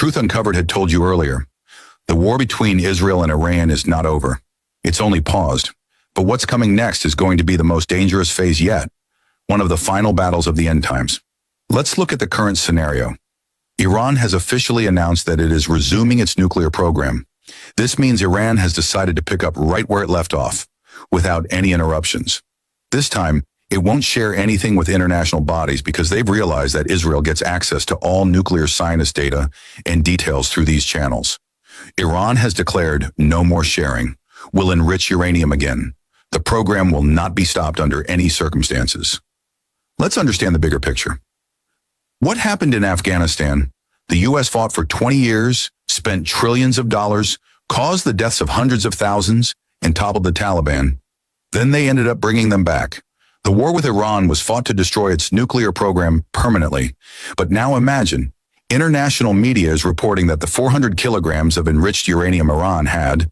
Truth Uncovered had told you earlier, the war between Israel and Iran is not over. It's only paused. But what's coming next is going to be the most dangerous phase yet, one of the final battles of the end times. Let's look at the current scenario. Iran has officially announced that it is resuming its nuclear program. This means Iran has decided to pick up right where it left off, without any interruptions. This time, it won't share anything with international bodies because they've realized that Israel gets access to all nuclear science data and details through these channels. Iran has declared no more sharing, will enrich uranium again. The program will not be stopped under any circumstances. Let's understand the bigger picture. What happened in Afghanistan? The U.S. fought for 20 years, spent trillions of dollars, caused the deaths of hundreds of thousands, and toppled the Taliban. Then they ended up bringing them back. The war with Iran was fought to destroy its nuclear program permanently. But now imagine, international media is reporting that the 400 kilograms of enriched uranium Iran had,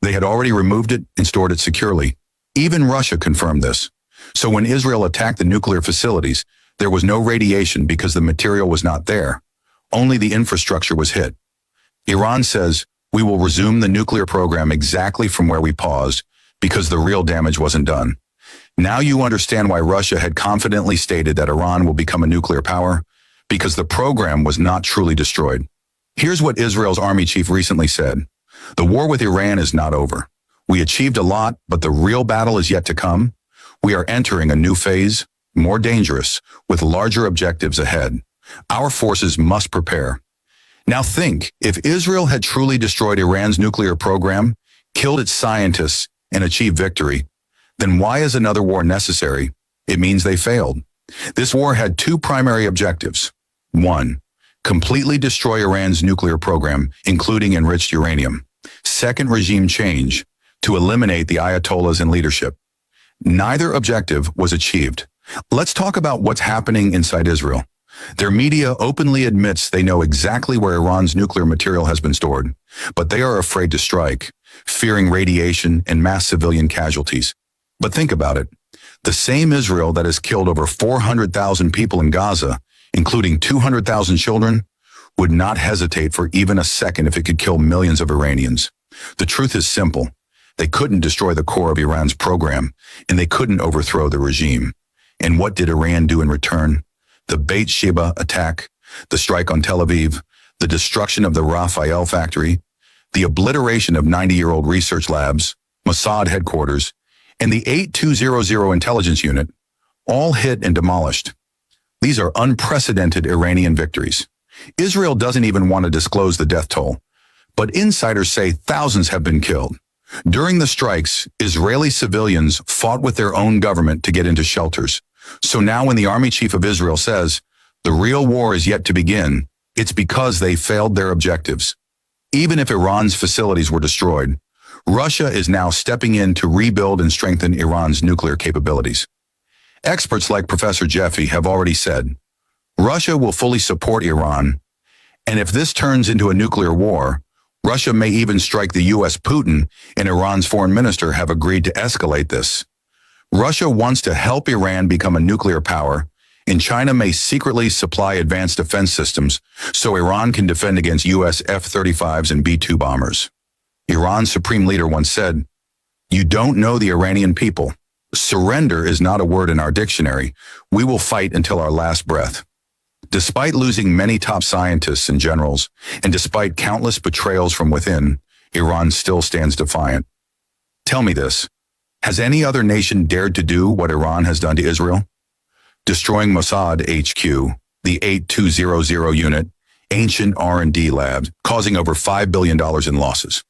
they had already removed it and stored it securely. Even Russia confirmed this. So when Israel attacked the nuclear facilities, there was no radiation because the material was not there. Only the infrastructure was hit. Iran says, we will resume the nuclear program exactly from where we paused because the real damage wasn't done. Now you understand why Russia had confidently stated that Iran will become a nuclear power, because the program was not truly destroyed. Here's what Israel's army chief recently said. The war with Iran is not over. We achieved a lot, but the real battle is yet to come. We are entering a new phase, more dangerous, with larger objectives ahead. Our forces must prepare. Now think, if Israel had truly destroyed Iran's nuclear program, killed its scientists, and achieved victory, then why is another war necessary? It means they failed. This war had two primary objectives. 1. Completely destroy Iran's nuclear program, including enriched uranium. Second, regime change, to eliminate the Ayatollahs in leadership. Neither objective was achieved. Let's talk about what's happening inside Israel. Their media openly admits they know exactly where Iran's nuclear material has been stored, but they are afraid to strike, fearing radiation and mass civilian casualties. But think about it. The same Israel that has killed over 400,000 people in Gaza, including 200,000 children, would not hesitate for even a second if it could kill millions of Iranians. The truth is simple. They couldn't destroy the core of Iran's program, and they couldn't overthrow the regime. And what did Iran do in return? The Beit Sheba attack, the strike on Tel Aviv, the destruction of the Rafael factory, the obliteration of 90-year-old research labs, Mossad headquarters, and the 8200 intelligence unit, all hit and demolished. These are unprecedented Iranian victories. Israel doesn't even want to disclose the death toll, but insiders say thousands have been killed. During the strikes, Israeli civilians fought with their own government to get into shelters. So now when the army chief of Israel says, the real war is yet to begin, it's because they failed their objectives. Even if Iran's facilities were destroyed, Russia is now stepping in to rebuild and strengthen Iran's nuclear capabilities. Experts like Professor Jeffy have already said, Russia will fully support Iran, and if this turns into a nuclear war, Russia may even strike the U.S. Putin and Iran's foreign minister have agreed to escalate this. Russia wants to help Iran become a nuclear power, and China may secretly supply advanced defense systems so Iran can defend against U.S. F-35s and B-2 bombers. Iran's supreme leader once said, "You don't know the Iranian people. Surrender is not a word in our dictionary. We will fight until our last breath." Despite losing many top scientists and generals, and despite countless betrayals from within, Iran still stands defiant. Tell me this, has any other nation dared to do what Iran has done to Israel? Destroying Mossad HQ, the 8200 unit, ancient R&D lab, causing over $5 billion in losses.